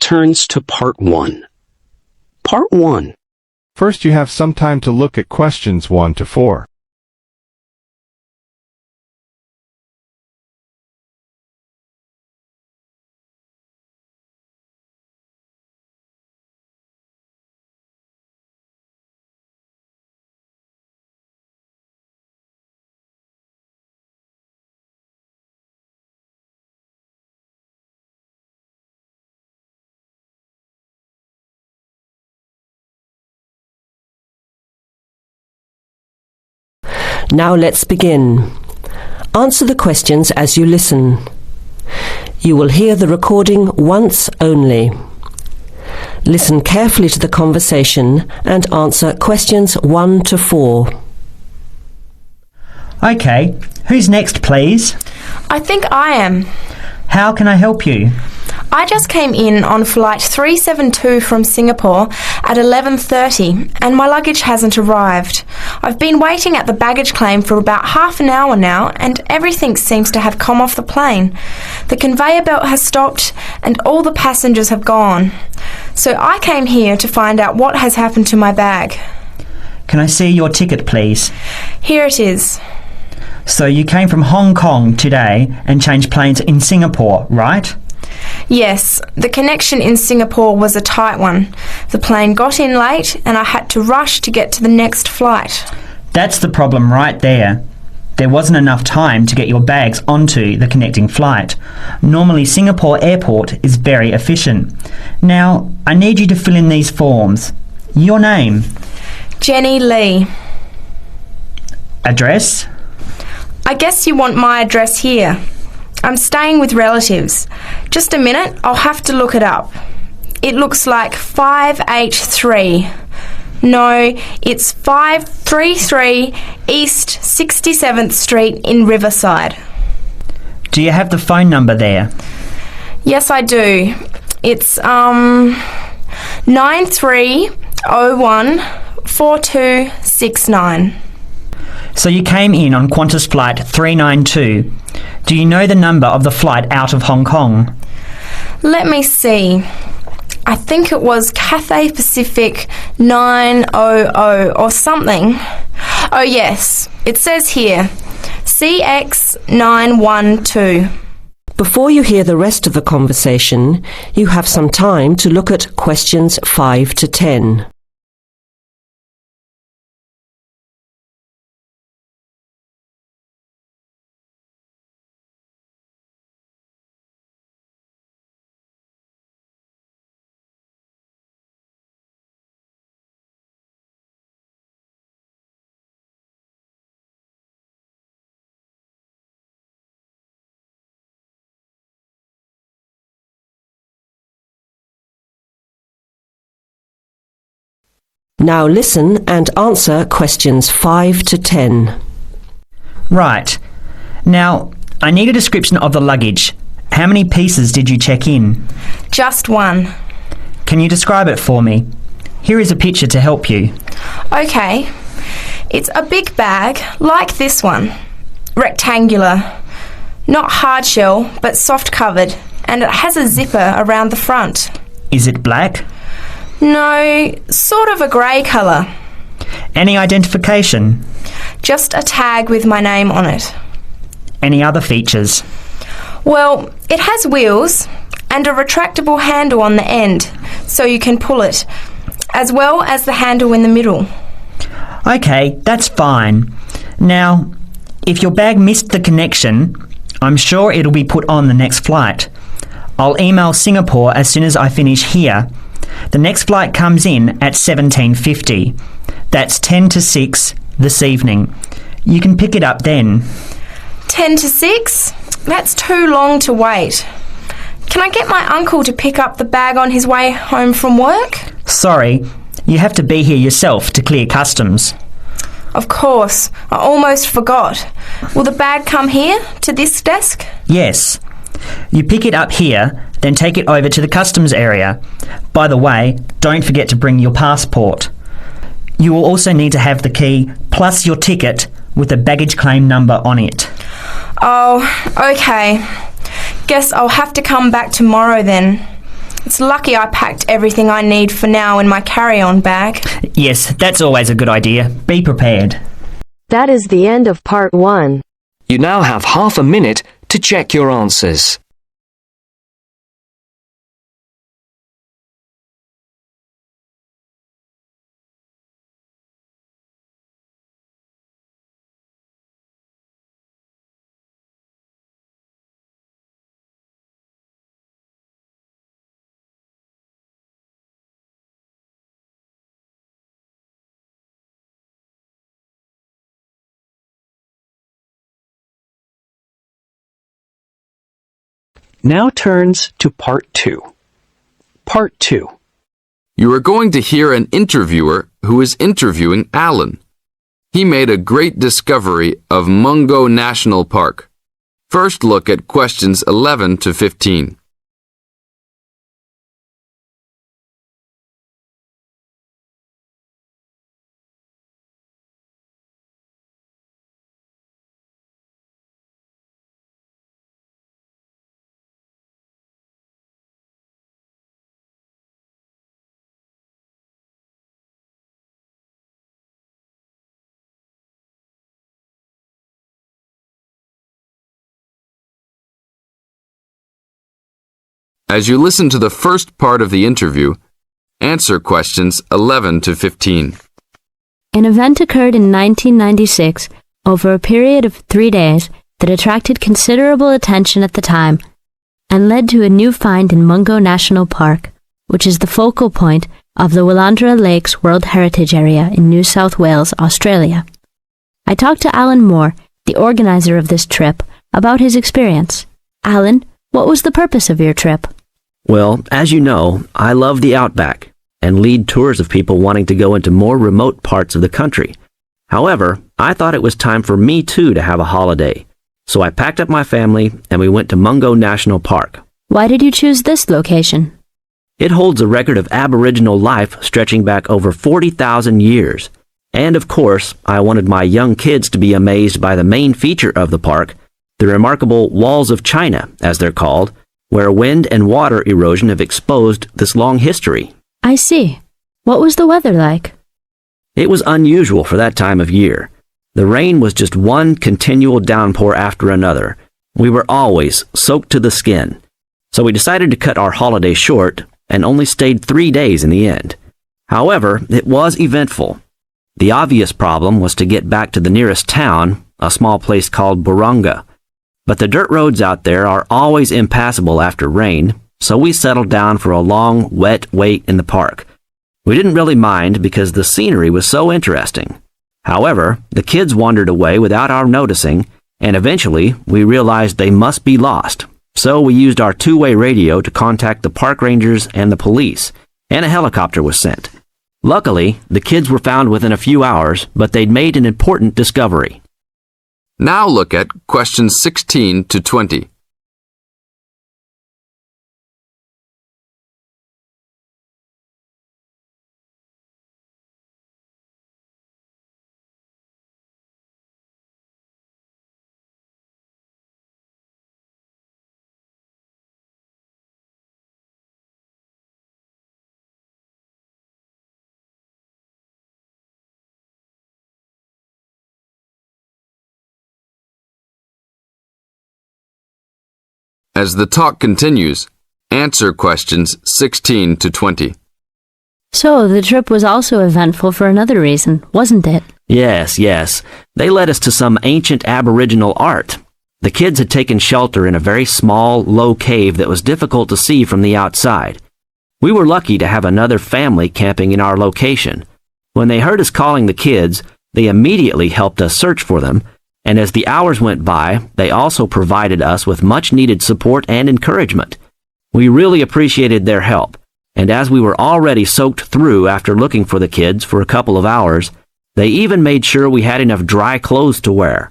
turns to Part 1. Part 1. First, you have some time to look at questions 1 to 4. Now let's begin. Answer the questions as you listen. You will hear the recording once only. Listen carefully to the conversation and answer questions 1 to 4. Okay, who's next, please? I think I am. How can I help you? I just came in on flight 372 from Singapore at 11:30 and my luggage hasn't arrived. I've been waiting at the baggage claim for about half an hour now and everything seems to have come off the plane. The conveyor belt has stopped and all the passengers have gone. So I came here to find out what has happened to my bag. Can I see your ticket, please? Here it is. So you came from Hong Kong today and changed planes in Singapore, right? Yes, the connection in Singapore was a tight one. The plane got in late and I had to rush to get to the next flight. That's the problem right there. There wasn't enough time to get your bags onto the connecting flight. Normally Singapore Airport is very efficient. Now, I need you to fill in these forms. Your name? Jenny Lee. Address? I guess you want my address here. I'm staying with relatives. Just a minute, I'll have to look it up. It looks like 583. No, it's 533 East 67th Street in Riverside. Do you have the phone number there? Yes, I do. It's 93014269. So you came in on Qantas Flight 392. Do you know the number of the flight out of Hong Kong? Let me see. I think it was Cathay Pacific 900 or something. Oh yes, it says here, CX912. Before you hear the rest of the conversation, you have some time to look at questions 5 to 10. Now listen and answer questions 5 to 10. Right. Now, I need a description of the luggage. How many pieces did you check in? Just one. Can you describe it for me? Here is a picture to help you. Okay. It's a big bag, like this one. Rectangular. Not hard shell, but soft covered. And it has a zipper around the front. Is it black? No, sort of a grey colour. Any identification? Just a tag with my name on it. Any other features? Well, it has wheels and a retractable handle on the end, so you can pull it, as well as the handle in the middle. Okay, that's fine. Now, if your bag missed the connection, I'm sure it'll be put on the next flight. I'll email Singapore as soon as I finish here. The next flight comes in at 17:50. That's 10 to 6 this evening. You can pick it up then. 10 to 6? That's too long to wait. Can I get my uncle to pick up the bag on his way home from work? Sorry, you have to be here yourself to clear customs. Of course, I almost forgot. Will the bag come here, to this desk? Yes. You pick it up here, then take it over to the customs area. By the way, don't forget to bring your passport. You will also need to have the key plus your ticket with a baggage claim number on it. Oh, okay. Guess I'll have to come back tomorrow then. It's lucky I packed everything I need for now in my carry-on bag. Yes, that's always a good idea. Be prepared. That is the end of part 1. You now have half a minute to check your answers. Now turns to Part 2. Part 2. You are going to hear an interviewer who is interviewing Alan. He made a great discovery of Mungo National Park. First look at questions 11 to 15. As you listen to the first part of the interview, answer questions 11 to 15. An event occurred in 1996 over a period of 3 days that attracted considerable attention at the time and led to a new find in Mungo National Park, which is the focal point of the Willandra Lakes World Heritage Area in New South Wales, Australia. I talked to Alan Moore, the organizer of this trip, about his experience. Alan, what was the purpose of your trip? Well, as you know, I love the outback and lead tours of people wanting to go into more remote parts of the country. However, I thought it was time for me too to have a holiday. So I packed up my family and we went to Mungo National Park. Why did you choose this location? It holds a record of Aboriginal life stretching back over 40,000 years. And of course, I wanted my young kids to be amazed by the main feature of the park, the remarkable Walls of China, as they're called, where wind and water erosion have exposed this long history. I see. What was the weather like? It was unusual for that time of year. The rain was just one continual downpour after another. We were always soaked to the skin. So we decided to cut our holiday short and only stayed 3 days in the end. However, it was eventful. The obvious problem was to get back to the nearest town, a small place called Burunga. But the dirt roads out there are always impassable after rain, so we settled down for a long, wet wait in the park. We didn't really mind because the scenery was so interesting. However, the kids wandered away without our noticing, and eventually we realized they must be lost. So we used our two-way radio to contact the park rangers and the police, and a helicopter was sent. Luckily, the kids were found within a few hours, but they'd made an important discovery. Now look at questions 16 to 20. As the talk continues, answer questions 16 to 20. So, the trip was also eventful for another reason, wasn't it? Yes. They led us to some ancient Aboriginal art. The kids had taken shelter in a very small, low cave that was difficult to see from the outside. We were lucky to have another family camping in our location. When they heard us calling the kids, they immediately helped us search for them, and as the hours went by, they also provided us with much-needed support and encouragement. We really appreciated their help, and as we were already soaked through after looking for the kids for a couple of hours, they even made sure we had enough dry clothes to wear.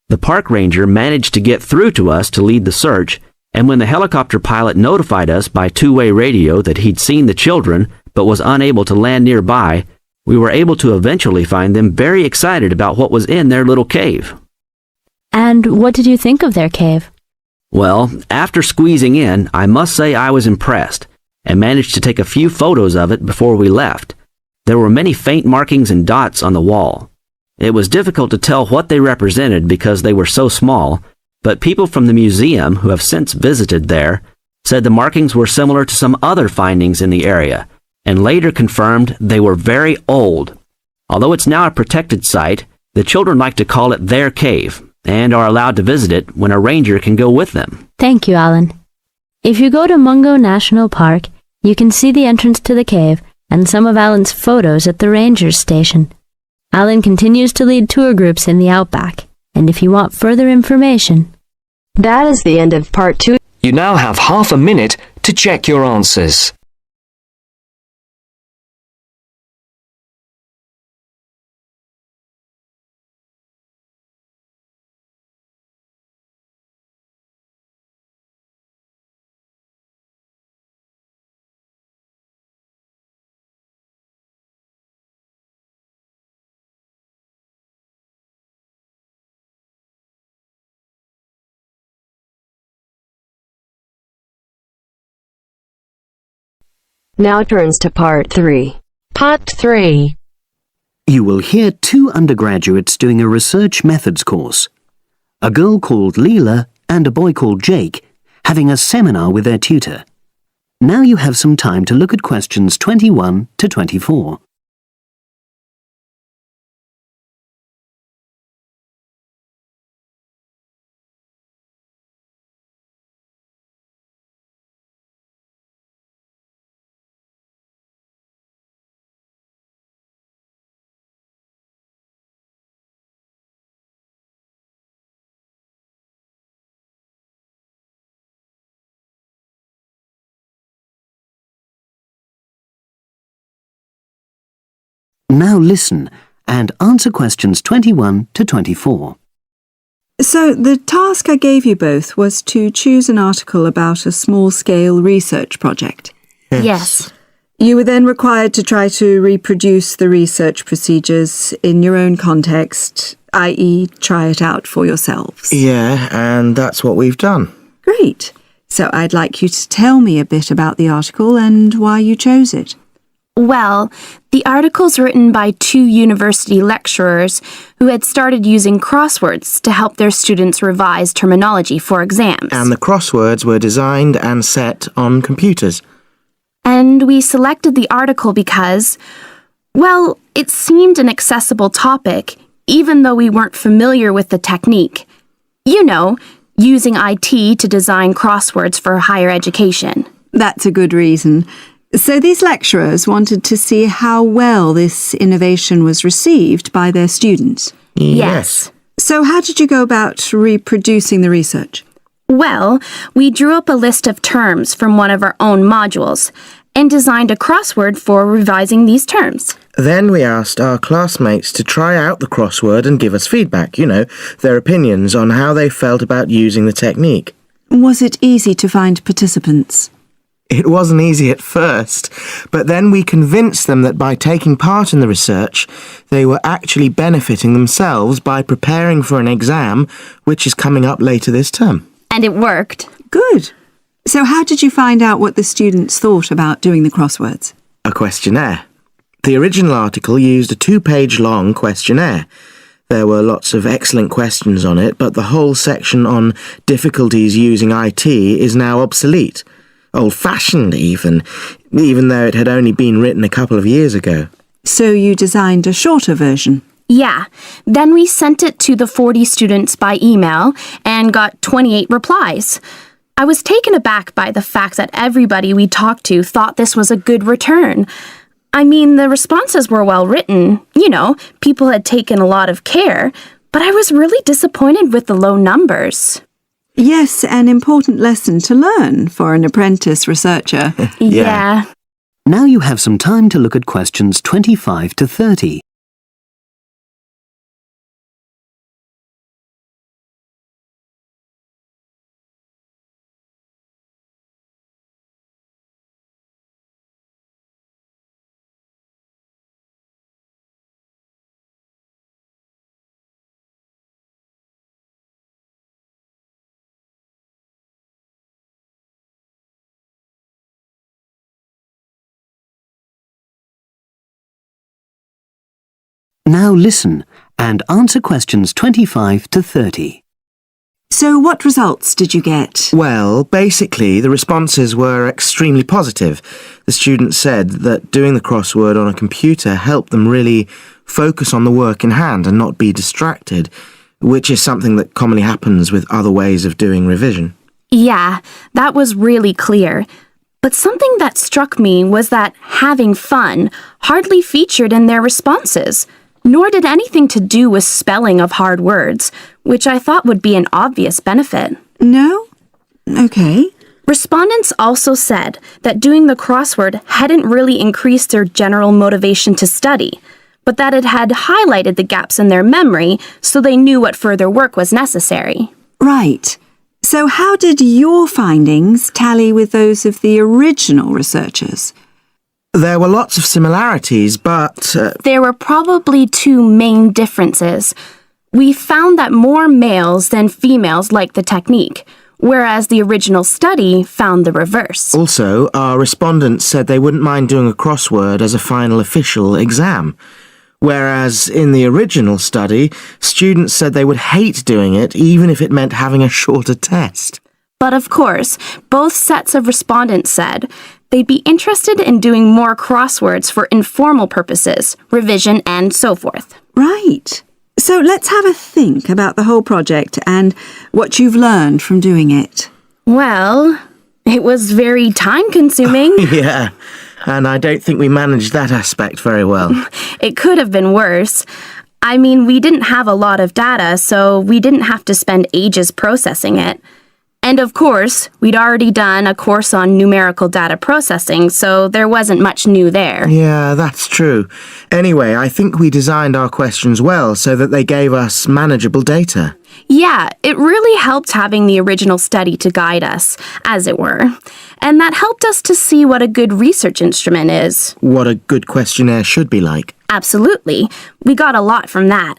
The park ranger managed to get through to us to lead the search, and when the helicopter pilot notified us by two-way radio that he'd seen the children but was unable to land nearby, we were able to eventually find them very excited about what was in their little cave. And what did you think of their cave? Well, after squeezing in, I must say I was impressed. and managed to take a few photos of it before we left. There were many faint markings and dots on the wall. It was difficult to tell what they represented because they were so small, but people from the museum who have since visited there said the markings were similar to some other findings in the area, and later confirmed they were very old. Although it's now a protected site, the children like to call it their cave, and are allowed to visit it when a ranger can go with them. Thank you, Alan. If you go to Mungo National Park, you can see the entrance to the cave and some of Alan's photos at the ranger's station. Alan continues to lead tour groups in the outback, and if you want further information... That is the end of part 2. You now have half a minute to check your answers. Now turns to part 3. Part 3. You will hear two undergraduates doing a research methods course. A girl called Leela and a boy called Jake having a seminar with their tutor. Now you have some time to look at questions 21 to 24. Now listen and answer questions 21 to 24. So, the task I gave you both was to choose an article about a small-scale research project. Yes. You were then required to try to reproduce the research procedures in your own context, i.e. try it out for yourselves. Yeah, and that's what we've done. Great. So I'd like you to tell me a bit about the article and why you chose it. Well, the article's written by 2 university lecturers who had started using crosswords to help their students revise terminology for exams. And the crosswords were designed and set on computers. And we selected the article because, well, it seemed an accessible topic, even though we weren't familiar with the technique. You know, using IT to design crosswords for higher education. That's a good reason. So these lecturers wanted to see how well this innovation was received by their students. Yes. So how did you go about reproducing the research? Well, we drew up a list of terms from one of our own modules and designed a crossword for revising these terms. Then we asked our classmates to try out the crossword and give us feedback, their opinions on how they felt about using the technique. Was it easy to find participants? It wasn't easy at first, but then we convinced them that by taking part in the research, they were actually benefiting themselves by preparing for an exam, which is coming up later this term. And it worked. Good. So how did you find out what the students thought about doing the crosswords? A questionnaire. The original article used a 2-page long questionnaire. There were lots of excellent questions on it, but the whole section on difficulties using IT is now obsolete. Old-fashioned even though it had only been written a couple of years ago. So you designed a shorter version? Yeah. Then we sent it to the 40 students by email and got 28 replies. I was taken aback by the fact that everybody we talked to thought this was a good return. I mean, the responses were well written. People had taken a lot of care, but I was really disappointed with the low numbers. Yes, an important lesson to learn for an apprentice researcher. Yeah. Now you have some time to look at questions 25 to 30. Now listen and answer questions 25 to 30. So what results did you get? Well, basically, the responses were extremely positive. The students said that doing the crossword on a computer helped them really focus on the work in hand and not be distracted, which is something that commonly happens with other ways of doing revision. Yeah, that was really clear. But something that struck me was that having fun hardly featured in their responses, nor did anything to do with spelling of hard words, which I thought would be an obvious benefit. No? Okay. Respondents also said that doing the crossword hadn't really increased their general motivation to study, but that it had highlighted the gaps in their memory so they knew what further work was necessary. Right. So how did your findings tally with those of the original researchers? There were lots of similarities, but... There were probably two main differences. We found that more males than females liked the technique, whereas the original study found the reverse. Also, our respondents said they wouldn't mind doing a crossword as a final official exam, whereas in the original study, students said they would hate doing it even if it meant having a shorter test. But of course, both sets of respondents said they'd be interested in doing more crosswords for informal purposes, revision, and so forth. Right. So let's have a think about the whole project and what you've learned from doing it. Well, it was very time-consuming. Yeah, and I don't think we managed that aspect very well. It could have been worse. I mean, we didn't have a lot of data, so we didn't have to spend ages processing it. And of course, we'd already done a course on numerical data processing, so there wasn't much new there. Yeah, that's true. Anyway, I think we designed our questions well so that they gave us manageable data. Yeah, it really helped having the original study to guide us, as it were. And that helped us to see what a good research instrument is. What a good questionnaire should be like. Absolutely. We got a lot from that.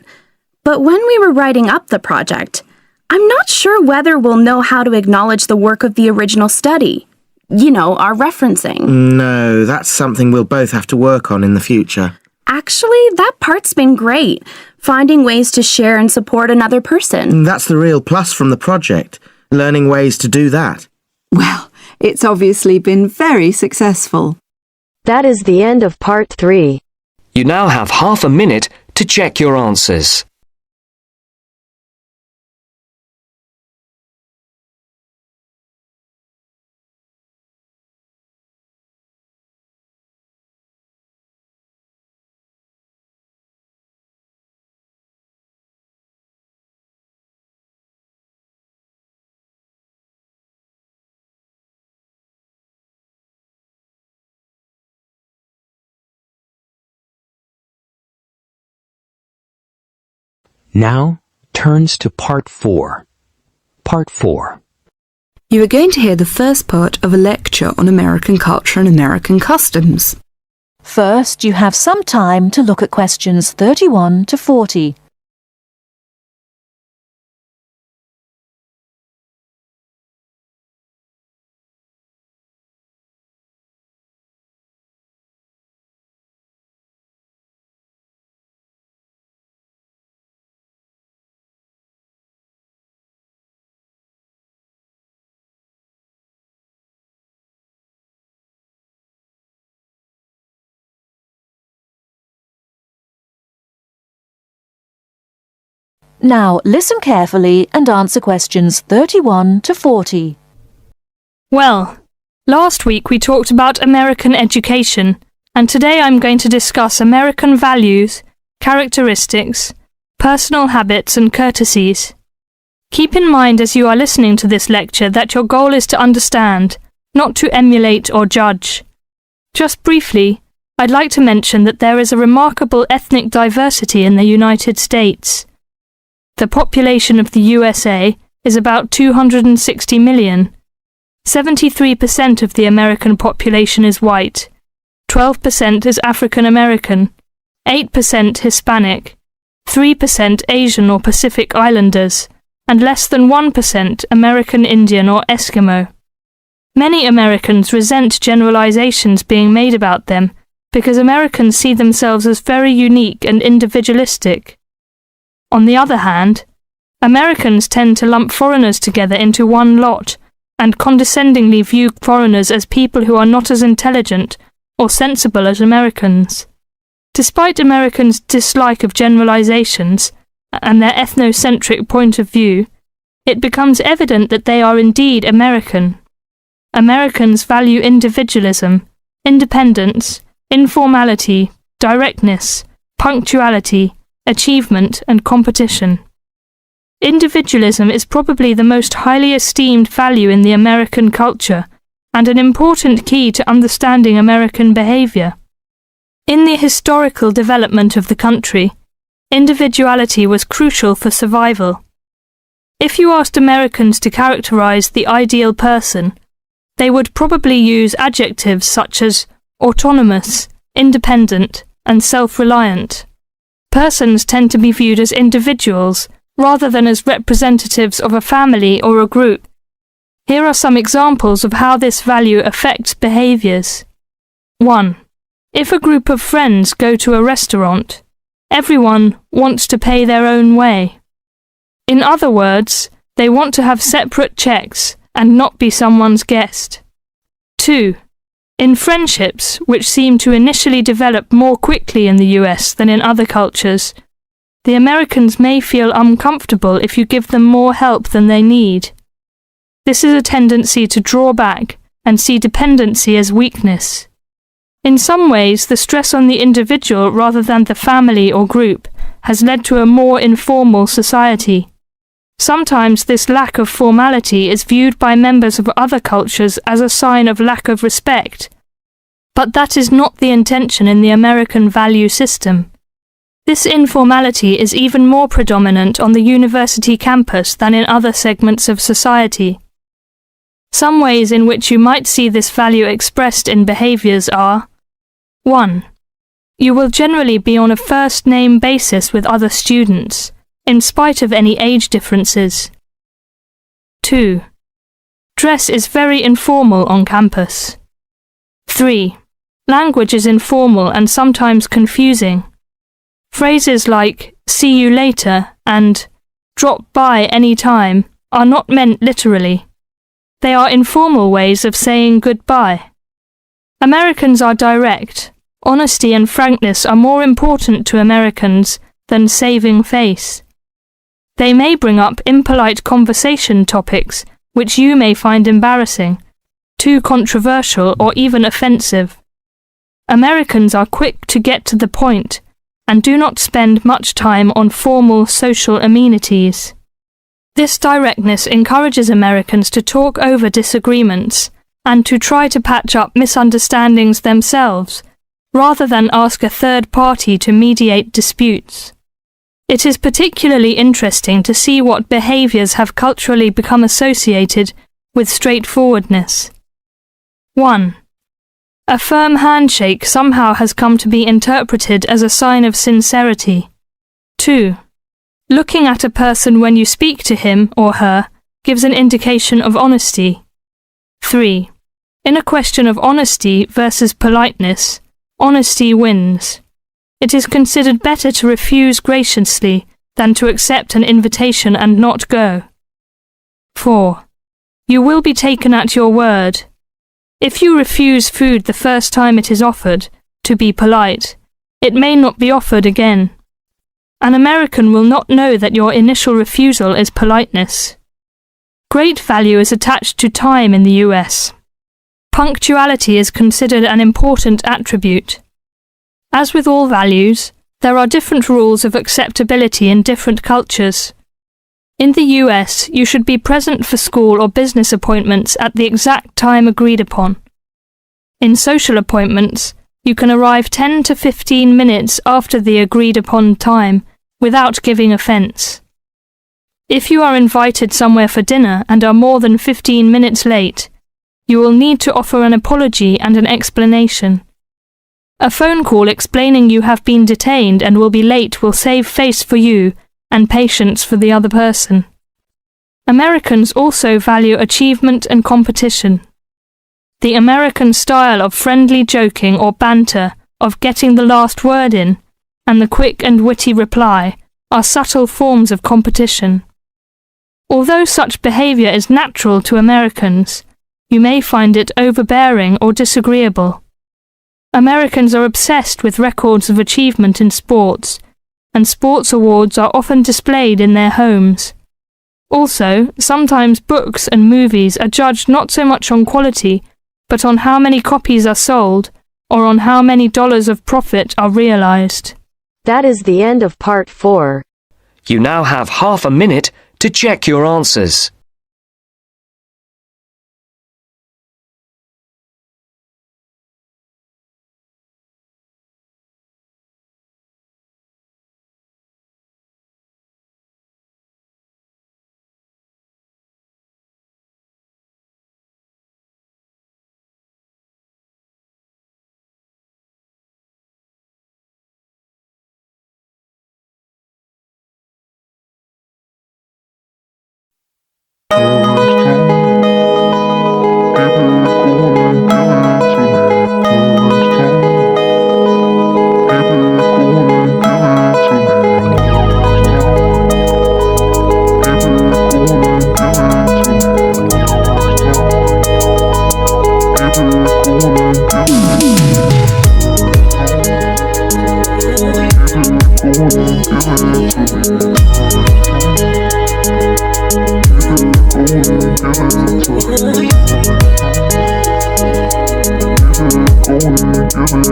But when we were writing up the project, I'm not sure whether we'll know how to acknowledge the work of the original study. You know, our referencing. No, that's something we'll both have to work on in the future. Actually, that part's been great. Finding ways to share and support another person. That's the real plus from the project, learning ways to do that. Well, it's obviously been very successful. That is the end of part 3. You now have half a minute to check your answers. Now turns to part 4. Part 4. You are going to hear the first part of a lecture on American culture and American customs. First, you have some time to look at questions 31 to 40. Now listen carefully and answer questions 31 to 40. Well, last week we talked about American education, and today I'm going to discuss American values, characteristics, personal habits and courtesies. Keep in mind as you are listening to this lecture that your goal is to understand, not to emulate or judge. Just briefly, I'd like to mention that there is a remarkable ethnic diversity in the United States. The population of the USA is about 260 million. 73% of the American population is white, 12% is African American, 8% Hispanic, 3% Asian or Pacific Islanders, and less than 1% American Indian or Eskimo. Many Americans resent generalizations being made about them because Americans see themselves as very unique and individualistic. On the other hand, Americans tend to lump foreigners together into one lot and condescendingly view foreigners as people who are not as intelligent or sensible as Americans. Despite Americans' dislike of generalizations and their ethnocentric point of view, it becomes evident that they are indeed American. Americans value individualism, independence, informality, directness, punctuality, achievement, and competition. Individualism is probably the most highly esteemed value in the American culture and an important key to understanding American behavior. In the historical development of the country, individuality was crucial for survival. If you asked Americans to characterize the ideal person, they would probably use adjectives such as autonomous, independent, and self-reliant. Persons tend to be viewed as individuals rather than as representatives of a family or a group. Here are some examples of how this value affects behaviors. 1. If a group of friends go to a restaurant, everyone wants to pay their own way. In other words, they want to have separate checks and not be someone's guest. 2. In friendships, which seem to initially develop more quickly in the US than in other cultures, the Americans may feel uncomfortable if you give them more help than they need. This is a tendency to draw back and see dependency as weakness. In some ways, the stress on the individual rather than the family or group has led to a more informal society. Sometimes this lack of formality is viewed by members of other cultures as a sign of lack of respect. But that is not the intention in the American value system. This informality is even more predominant on the university campus than in other segments of society. Some ways in which you might see this value expressed in behaviors are: 1. You will generally be on a first-name basis with other students, in spite of any age differences. 2. Dress is very informal on campus. 3. Language is informal and sometimes confusing. Phrases like "see you later" and "drop by any time" are not meant literally. They are informal ways of saying goodbye. Americans are direct. Honesty and frankness are more important to Americans than saving face. They may bring up impolite conversation topics which you may find embarrassing, too controversial, or even offensive. Americans are quick to get to the point and do not spend much time on formal social amenities. This directness encourages Americans to talk over disagreements and to try to patch up misunderstandings themselves, rather than ask a third party to mediate disputes. It is particularly interesting to see what behaviors have culturally become associated with straightforwardness. 1. A firm handshake somehow has come to be interpreted as a sign of sincerity. 2. Looking at a person when you speak to him or her gives an indication of honesty. 3. In a question of honesty versus politeness, honesty wins. It is considered better to refuse graciously than to accept an invitation and not go. 4. You will be taken at your word. If you refuse food the first time it is offered, to be polite, it may not be offered again. An American will not know that your initial refusal is politeness. Great value is attached to time in the US. Punctuality is considered an important attribute. As with all values, there are different rules of acceptability in different cultures. In the US, you should be present for school or business appointments at the exact time agreed upon. In social appointments, you can arrive 10 to 15 minutes after the agreed upon time without giving offence. If you are invited somewhere for dinner and are more than 15 minutes late, you will need to offer an apology and an explanation. A phone call explaining you have been detained and will be late will save face for you and patience for the other person. Americans also value achievement and competition. The American style of friendly joking or banter of getting the last word in, and the quick and witty reply are subtle forms of competition. Although such behaviour is natural to Americans, you may find it overbearing or disagreeable. Americans are obsessed with records of achievement in sports, and sports awards are often displayed in their homes. Also, sometimes books and movies are judged not so much on quality, but on how many copies are sold, or on how many dollars of profit are realized. That is the end of part 4. You now have half a minute to check your answers.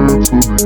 Give it to me.